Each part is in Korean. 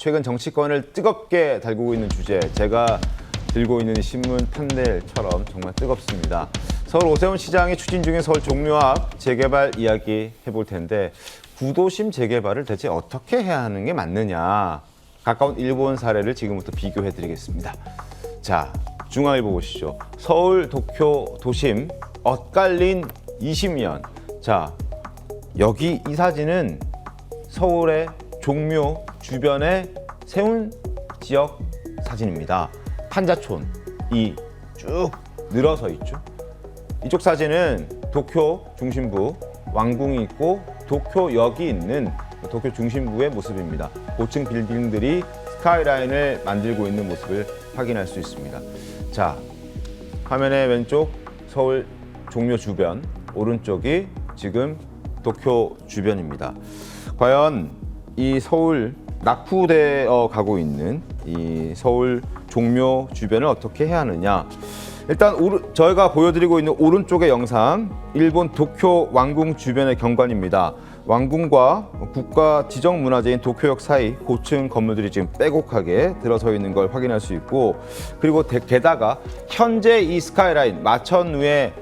최근 정치권을 뜨겁게 달구고 있는 주제, 제가 들고 있는 신문 판넬처럼 정말 뜨겁습니다. 서울 오세훈 시장이 추진 중인 서울 종묘 앞 재개발 이야기 해볼 텐데, 구도심 재개발을 대체 어떻게 해야 하는 게 맞느냐, 가까운 일본 사례를 지금부터 비교해드리겠습니다. 자, 중앙일보 보시죠. 서울 도쿄 도심 엇갈린 20년. 자, 여기 이 사진은 서울의 종묘 주변에 세운 지역 사진입니다. 판자촌이 쭉 늘어서 있죠. 이쪽 사진은 도쿄 중심부 왕궁이 있고 도쿄역이 있는 도쿄 중심부의 모습입니다. 고층 빌딩들이 스카이라인을 만들고 있는 모습을 확인할 수 있습니다. 자, 화면의 왼쪽 서울 종묘 주변, 오른쪽이 지금 도쿄 주변입니다. 과연 이 서울 낙후되어 가고 있는 이 서울 종묘 주변을 어떻게 해야 하느냐. 일단 저희가 보여드리고 있는 오른쪽의 영상, 일본 도쿄 왕궁 주변의 경관입니다. 왕궁과 국가 지정문화재인 도쿄역 사이 고층 건물들이 지금 빼곡하게 들어서 있는 걸 확인할 수 있고, 그리고 게다가 현재 이 스카이라인 마천루에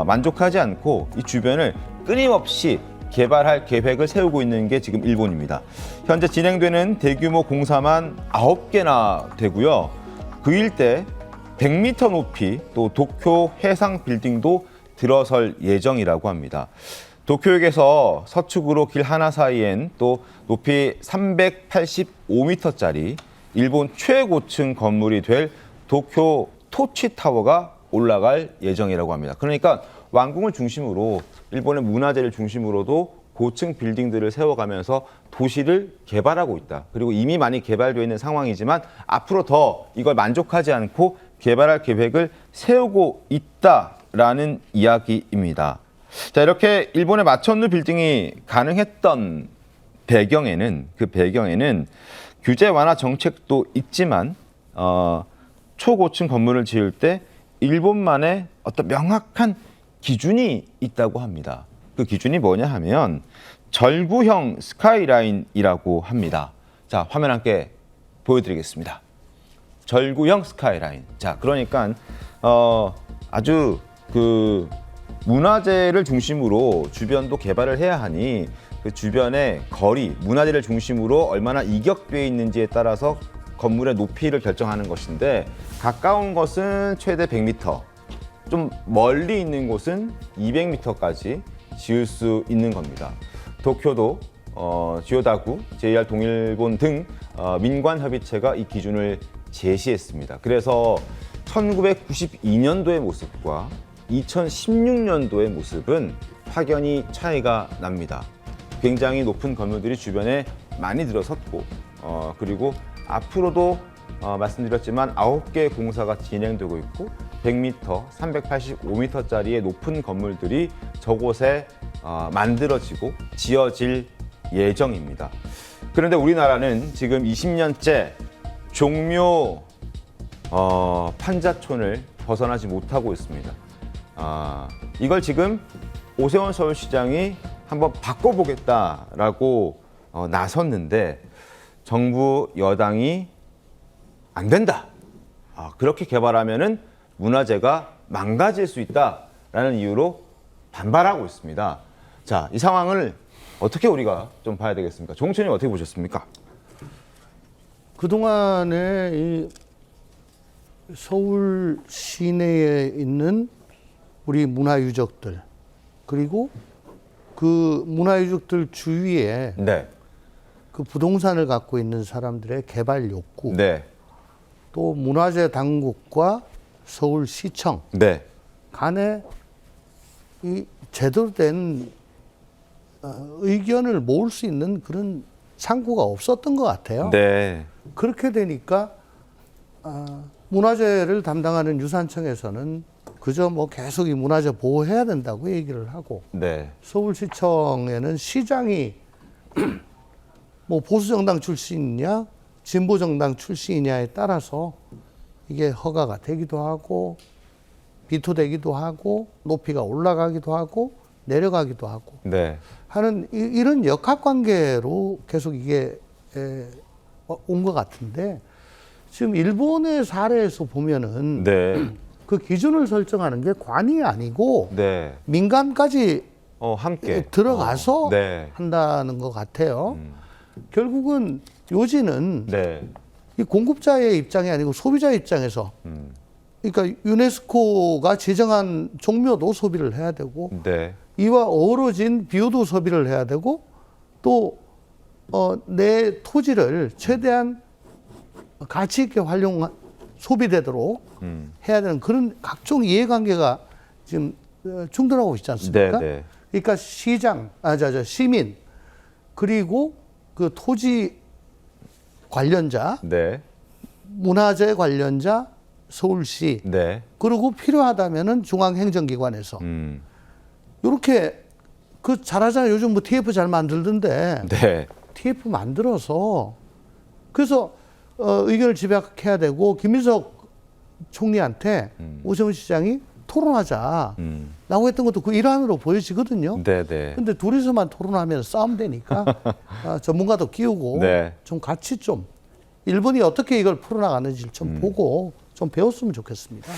만족하지 않고 이 주변을 끊임없이 개발할 계획을 세우고 있는 게 지금 일본입니다. 현재 진행되는 대규모 공사만 9개나 되고요. 그 일대 100m 높이 또 도쿄 해상 빌딩도 들어설 예정이라고 합니다. 도쿄역에서 서축으로 길 하나 사이엔 또 높이 385m짜리 일본 최고층 건물이 될 도쿄 토치타워가 올라갈 예정이라고 합니다. 그러니까 왕궁을 중심으로 일본의 문화재를 중심으로도 고층 빌딩들을 세워가면서 도시를 개발하고 있다. 그리고 이미 많이 개발되어 있는 상황이지만 앞으로 더 이걸 만족하지 않고 개발할 계획을 세우고 있다라는 이야기입니다. 자, 이렇게 일본의 마천루 빌딩이 가능했던 배경에는, 규제 완화 정책도 있지만 초고층 건물을 지을 때 일본만의 어떤 명확한 기준이 있다고 합니다. 그 기준이 뭐냐 하면 절구형 스카이라인이라고 합니다. 자, 화면 함께 보여드리겠습니다. 절구형 스카이라인. 자, 그러니까 아주 그 문화재를 중심으로 주변도 개발을 해야 하니 그 주변의 거리, 문화재를 중심으로 얼마나 이격되어 있는지에 따라서 건물의 높이를 결정하는 것인데, 가까운 것은 최대 100m, 좀 멀리 있는 곳은 200m까지 지을 수 있는 겁니다. 도쿄도, 지요다구, JR 동일본 등 민관협의체가 이 기준을 제시했습니다. 그래서 1992년도의 모습과 2016년도의 모습은 확연히 차이가 납니다. 굉장히 높은 건물들이 주변에 많이 들어섰고, 그리고 앞으로도 말씀드렸지만 9개 공사가 진행되고 있고 100m, 385m짜리의 높은 건물들이 저곳에 만들어지고 지어질 예정입니다. 그런데 우리나라는 지금 20년째 종묘 판자촌을 벗어나지 못하고 있습니다. 이걸 지금 오세훈 서울시장이 한번 바꿔보겠다라고 나섰는데, 정부 여당이 안 된다, 그렇게 개발하면은 문화재가 망가질 수 있다라는 이유로 반발하고 있습니다. 자, 이 상황을 어떻게 우리가 좀 봐야 되겠습니까? 종천님 어떻게 보셨습니까? 그동안에 이 서울 시내에 있는 우리 문화유적들, 그리고 그 문화유적들 주위에 네. 그 부동산을 갖고 있는 사람들의 개발 욕구, 네. 또 문화재 당국과 서울시청 네. 간에 이 제대로 된 의견을 모을 수 있는 그런 창구가 없었던 것 같아요. 네. 그렇게 되니까 문화재를 담당하는 유산청에서는 그저 뭐 계속 이 문화재 보호해야 된다고 얘기를 하고, 네. 서울시청에는 시장이 뭐 보수정당 출신이냐 진보정당 출신이냐에 따라서 이게 허가가 되기도 하고 비토되기도 하고 높이가 올라가기도 하고 내려가기도 하고 네. 하는 이런 역학관계로 계속 이게 온 것 같은데 지금 일본의 사례에서 보면은 네. 그 기준을 설정하는 게 관이 아니고 네. 민간까지 함께 들어가서 네. 한다는 것 같아요. 결국은 요지는 네. 이 공급자의 입장이 아니고 소비자의 입장에서 그러니까 유네스코가 지정한 종묘도 소비를 해야 되고 네. 이와 어우러진 비유도 소비를 해야 되고 또 내 토지를 최대한 가치 있게 소비되도록 해야 되는 그런 각종 이해관계가 지금 충돌하고 있지 않습니까? 네, 네. 그러니까 시민 그리고 그 토지 관련자, 네. 문화재 관련자, 서울시 네. 그리고 필요하다면은 중앙행정기관에서 이렇게 그 잘하잖아요. 요즘 뭐 TF 잘 만들던데 네. TF 만들어서 그래서 의견을 집약해야 되고 김민석 총리한테 오세훈 시장이 토론하자라고 했던 것도 그 일환으로 보여지거든요. 네, 네. 근데 둘이서만 토론하면 싸움 되니까 전문가도 끼우고 네. 좀 같이 좀 일본이 어떻게 이걸 풀어나가는지 좀 보고 좀 배웠으면 좋겠습니다.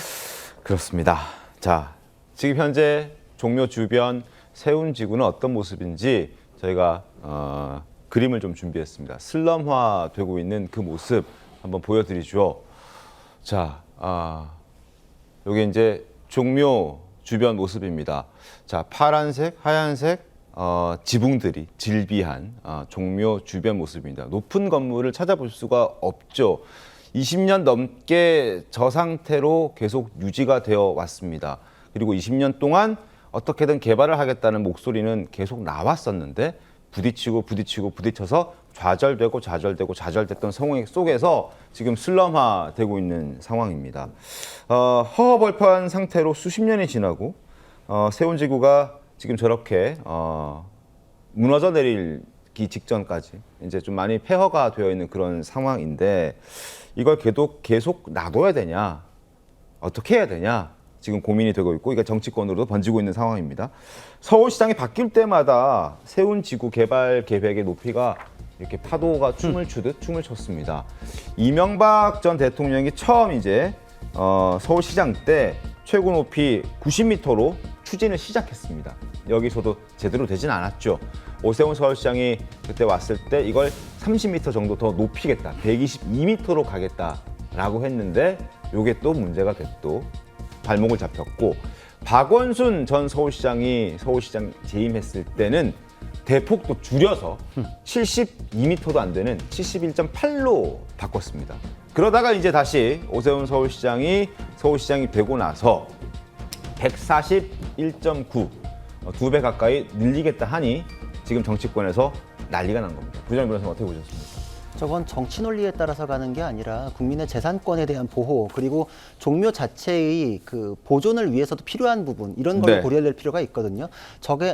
그렇습니다. 자, 지금 현재 종묘 주변 세운지구는 어떤 모습인지 저희가 그림을 좀 준비했습니다. 슬럼화 되고 있는 그 모습 한번 보여드리죠. 자, 여기 이제 종묘 주변 모습입니다. 자, 파란색, 하얀색 지붕들이 질비한 종묘 주변 모습입니다. 높은 건물을 찾아볼 수가 없죠. 20년 넘게 저 상태로 계속 유지가 되어 왔습니다. 그리고 20년 동안 어떻게든 개발을 하겠다는 목소리는 계속 나왔었는데 부딪혀서 좌절됐던 상황 속에서 지금 슬럼화되고 있는 상황입니다. 허허벌판한 상태로 수십 년이 지나고 세운지구가 지금 저렇게 무너져 내리기 직전까지 이제 좀 많이 폐허가 되어 있는 그런 상황인데 이걸 계속 놔둬야 되냐, 어떻게 해야 되냐 지금 고민이 되고 있고 이게 정치권으로도 번지고 있는 상황입니다. 서울시장이 바뀔 때마다 세운지구 개발 계획의 높이가 이렇게 파도가 춤을 추듯 춤을 췄습니다. 이명박 전 대통령이 처음 이제 서울시장 때 최고 높이 90m로 추진을 시작했습니다. 여기서도 제대로 되진 않았죠. 오세훈 서울시장이 그때 왔을 때 이걸 30m 정도 더 높이겠다, 122m로 가겠다라고 했는데 이게 또 문제가 됐고 발목을 잡혔고 박원순 전 서울시장이 서울시장 재임했을 때는 대폭 또 줄여서 72m도 안 되는 71.8로 바꿨습니다. 그러다가 이제 다시 오세훈 서울시장이 되고 나서 141.9, 2배 가까이 늘리겠다 하니 지금 정치권에서 난리가 난 겁니다. 부장님 변호사님 어떻게 보셨습니까? 저건 정치 논리에 따라서 가는 게 아니라 국민의 재산권에 대한 보호 그리고 종묘 자체의 그 보존을 위해서도 필요한 부분 이런 걸 네. 고려해야 될 필요가 있거든요.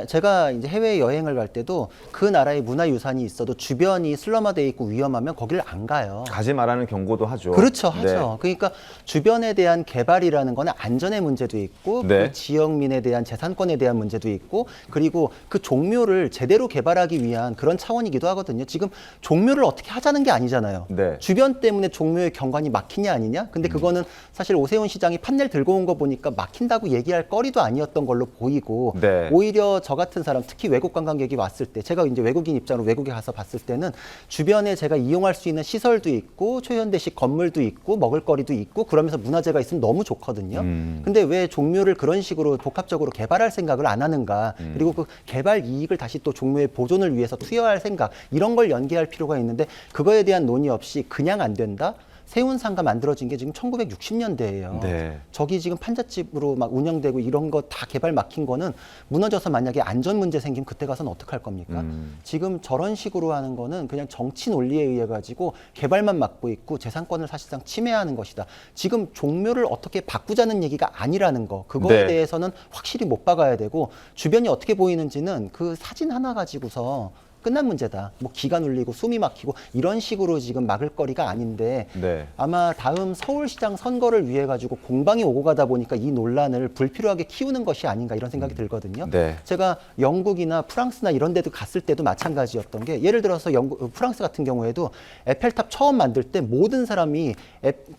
제가 이제 해외 여행을 갈 때도 그 나라의 문화유산이 있어도 주변이 슬럼화돼 있고 위험하면 거기를 안 가요. 가지 말라는 경고도 하죠. 그렇죠, 네. 하죠. 그러니까 주변에 대한 개발이라는 거는 안전의 문제도 있고 네. 그 지역민에 대한 재산권에 대한 문제도 있고 그리고 그 종묘를 제대로 개발하기 위한 그런 차원이기도 하거든요. 지금 종묘를 어떻게 하자는 게 아니잖아요. 네. 주변 때문에 종묘의 경관이 막히냐 아니냐? 근데 그거는 사실 오세훈 시장이 판넬 들고 온 거 보니까 막힌다고 얘기할 거리도 아니었던 걸로 보이고 네. 오히려 저 같은 사람 특히 외국 관광객이 왔을 때 제가 이제 외국인 입장으로 외국에 가서 봤을 때는 주변에 제가 이용할 수 있는 시설도 있고 초현대식 건물도 있고 먹을거리도 있고 그러면서 문화재가 있으면 너무 좋거든요. 근데 왜 종묘를 그런 식으로 복합적으로 개발할 생각을 안 하는가? 그리고 그 개발 이익을 다시 또 종묘의 보존을 위해서 투여할 생각 이런 걸 연계할 필요가 있는데 그거에 대한 논의 없이 그냥 안 된다? 세운상가 만들어진 게 지금 1960년대예요. 네. 저기 지금 판잣집으로 막 운영되고 이런 거 다 개발 막힌 거는 무너져서 만약에 안전 문제 생기면 그때 가서는 어떡할 겁니까? 지금 저런 식으로 하는 거는 그냥 정치 논리에 의해 가지고 개발만 막고 있고 재산권을 사실상 침해하는 것이다. 지금 종묘를 어떻게 바꾸자는 얘기가 아니라는 거. 그거에 네. 대해서는 확실히 못 박아야 되고 주변이 어떻게 보이는지는 그 사진 하나 가지고서 끝난 문제다. 뭐 기가 눌리고 숨이 막히고 이런 식으로 지금 막을 거리가 아닌데 네. 아마 다음 서울시장 선거를 위해 가지고 공방이 오고 가다 보니까 이 논란을 불필요하게 키우는 것이 아닌가 이런 생각이 들거든요. 네. 제가 영국이나 프랑스나 이런 데도 갔을 때도 마찬가지였던 게 예를 들어서 프랑스 같은 경우에도 에펠탑 처음 만들 때 모든 사람이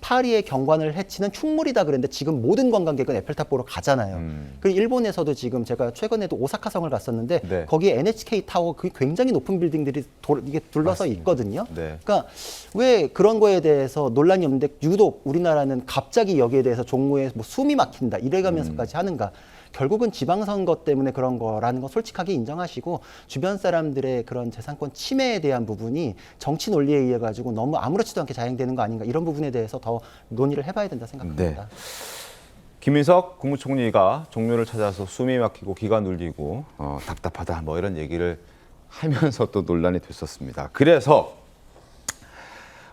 파리의 경관을 해치는 흉물이다 그랬는데 지금 모든 관광객은 에펠탑 보러 가잖아요. 그리고 일본에서도 지금 제가 최근에도 오사카성을 갔었는데 네. 거기에 NHK 타워 그 굉장히 높은 빌딩들이 이게 둘러서 맞습니다. 있거든요. 네. 그러니까 왜 그런 거에 대해서 논란이 없는데 유독 우리나라는 갑자기 여기에 대해서 종로에 뭐 숨이 막힌다 이래가면서까지 하는가? 결국은 지방선거 때문에 그런 거라는 거 솔직하게 인정하시고 주변 사람들의 그런 재산권 침해에 대한 부분이 정치 논리에 의해 가지고 너무 아무렇지도 않게 자행되는 거 아닌가 이런 부분에 대해서 더 논의를 해봐야 된다 생각합니다. 네. 김인석 국무총리가 종묘를 찾아서 숨이 막히고 기가 눌리고 답답하다 뭐 이런 얘기를 하면서 또 논란이 됐었습니다. 그래서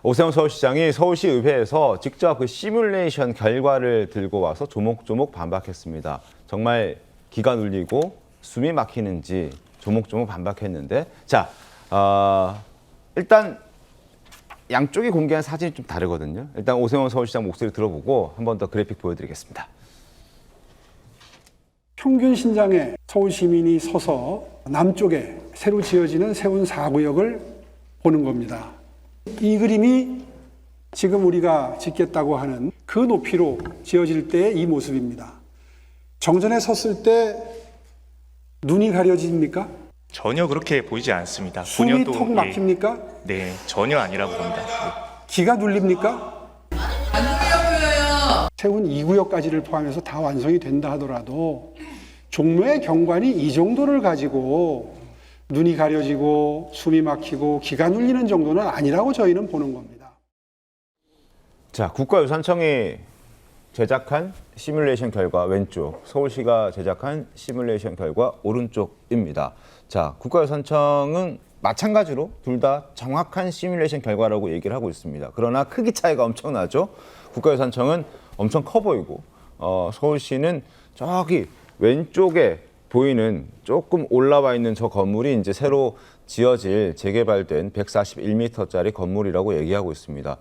오세훈 서울시장이 서울시 의회에서 직접 그 시뮬레이션 결과를 들고 와서 조목조목 반박했습니다. 정말 기가 눌리고 숨이 막히는지 조목조목 반박했는데 자 일단 양쪽이 공개한 사진이 좀 다르거든요. 일단 오세훈 서울시장 목소리 들어보고 한 번 더 그래픽 보여드리겠습니다. 평균 신장에 서울 시민이 서서 남쪽에 새로 지어지는 세운 4구역을 보는 겁니다. 이 그림이 지금 우리가 짓겠다고 하는 그 높이로 지어질 때의 이 모습입니다. 정전에 섰을 때 눈이 가려집니까? 전혀 그렇게 보이지 않습니다. 숨이 본연도, 턱 막힙니까? 네, 전혀 아니라고 봅니다. 기가 눌립니까? 세운 2구역까지를 포함해서 다 완성이 된다 하더라도 종로의 경관이 이 정도를 가지고 눈이 가려지고 숨이 막히고 기가 눌리는 정도는 아니라고 저희는 보는 겁니다. 자, 국가유산청이 제작한 시뮬레이션 결과 왼쪽, 서울시가 제작한 시뮬레이션 결과 오른쪽입니다. 자, 국가유산청은 마찬가지로 둘 다 정확한 시뮬레이션 결과라고 얘기를 하고 있습니다. 그러나 크기 차이가 엄청나죠. 국가유산청은 엄청 커 보이고 서울시는 저기 왼쪽에 보이는 조금 올라와 있는 저 건물이 이제 새로 지어질 재개발된 141m짜리 건물이라고 얘기하고 있습니다.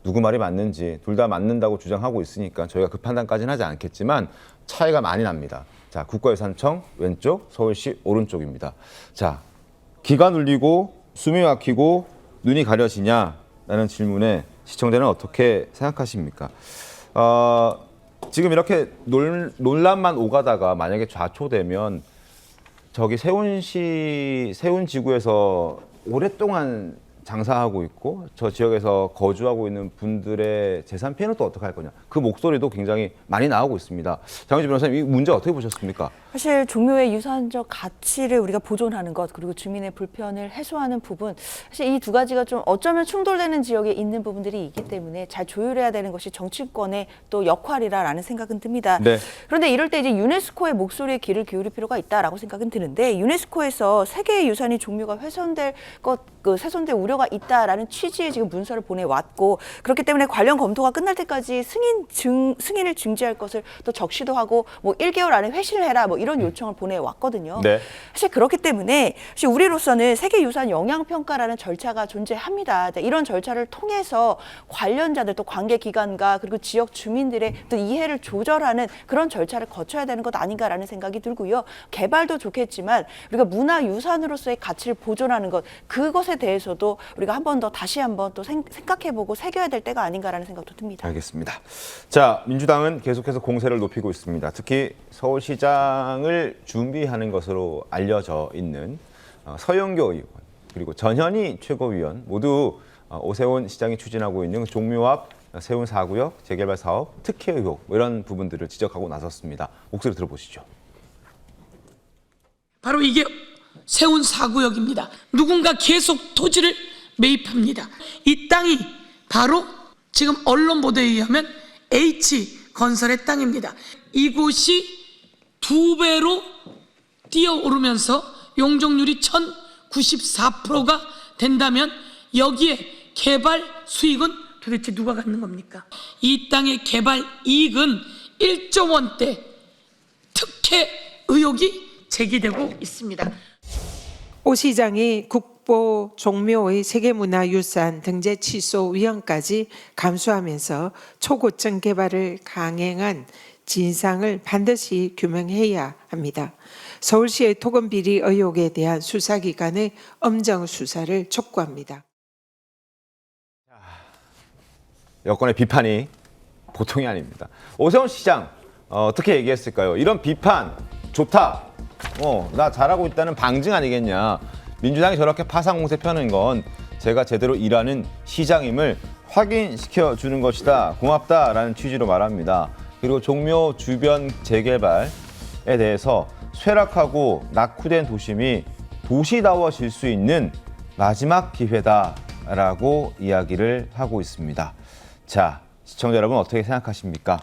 누구 말이 맞는지 둘 다 맞는다고 주장하고 있으니까 저희가 그 판단까지는 하지 않겠지만 차이가 많이 납니다. 자, 국가유산청 왼쪽, 서울시 오른쪽입니다. 자, 기가 눌리고 숨이 막히고 눈이 가려지냐라는 질문에 시청자는 어떻게 생각하십니까? 지금 이렇게 논란만 오가다가 만약에 좌초되면 저기 세운지구에서 오랫동안 장사하고 있고 저 지역에서 거주하고 있는 분들의 재산 피해는 또 어떻게 할 거냐. 그 목소리도 굉장히 많이 나오고 있습니다. 장윤지 변호사님, 이 문제 어떻게 보셨습니까? 사실 종묘의 유산적 가치를 우리가 보존하는 것 그리고 주민의 불편을 해소하는 부분 사실 이 두 가지가 좀 어쩌면 충돌되는 지역에 있는 부분들이 있기 때문에 잘 조율해야 되는 것이 정치권의 또 역할이라는 생각은 듭니다. 네. 그런데 이럴 때 이제 유네스코의 목소리에 귀를 기울일 필요가 있다라고 생각은 드는데 유네스코에서 세계의 유산이 종묘가 훼손될 훼손될 우려가 있다라는 취지의 지금 문서를 보내왔고 그렇기 때문에 관련 검토가 끝날 때까지 승인을 중지할 것을 또 적시도 하고 뭐 1개월 안에 회신을 해라 뭐 이런 요청을 보내왔거든요. 네. 사실 그렇기 때문에 사실 우리로서는 세계유산 영향평가라는 절차가 존재합니다. 이런 절차를 통해서 관련자들 또 관계기관과 그리고 지역 주민들의 또 이해를 조절하는 그런 절차를 거쳐야 되는 것 아닌가라는 생각이 들고요. 개발도 좋겠지만 우리가 문화유산으로서의 가치를 보존하는 것 그것에 대해서도 우리가 한 번 더 다시 한번 또 생각해보고 새겨야 될 때가 아닌가라는 생각도 듭니다. 알겠습니다. 자, 민주당은 계속해서 공세를 높이고 있습니다. 특히 서울시장을 준비하는 것으로 알려져 있는 서영교 의원 그리고 전현희 최고위원 모두 오세훈 시장이 추진하고 있는 종묘 앞 세운 4구역 재개발 사업 특혜 의혹 뭐 이런 부분들을 지적하고 나섰습니다. 목소리 들어보시죠. 바로 이게 세운 4구역입니다. 누군가 계속 토지를 매입합니다. 이 땅이 바로 지금 언론 보도에 의하면 H건설의 땅입니다. 이곳이 2배로 뛰어오르면서 용적률이 1094%가 된다면 여기에 개발 수익은 도대체 누가 갖는 겁니까? 이 땅의 개발 이익은 1조 원대 특혜 의혹이 제기되고 있습니다. 오 시장이 국보 종묘의 세계문화유산 등재 취소 위헌까지 감수하면서 초고층 개발을 강행한 진상을 반드시 규명해야 합니다. 서울시의 토건 비리 의혹에 대한 수사기관의 엄정 수사를 촉구합니다. 여권의 비판이 보통이 아닙니다. 오세훈 시장 어떻게 얘기했을까요? 이런 비판 좋다. 나 잘하고 있다는 방증 아니겠냐. 민주당이 저렇게 파상 공세 펴는 건 제가 제대로 일하는 시장임을 확인시켜 주는 것이다. 고맙다라는 취지로 말합니다. 그리고 종묘 주변 재개발에 대해서 쇠락하고 낙후된 도심이 도시다워질 수 있는 마지막 기회다라고 이야기를 하고 있습니다. 자, 시청자 여러분 어떻게 생각하십니까?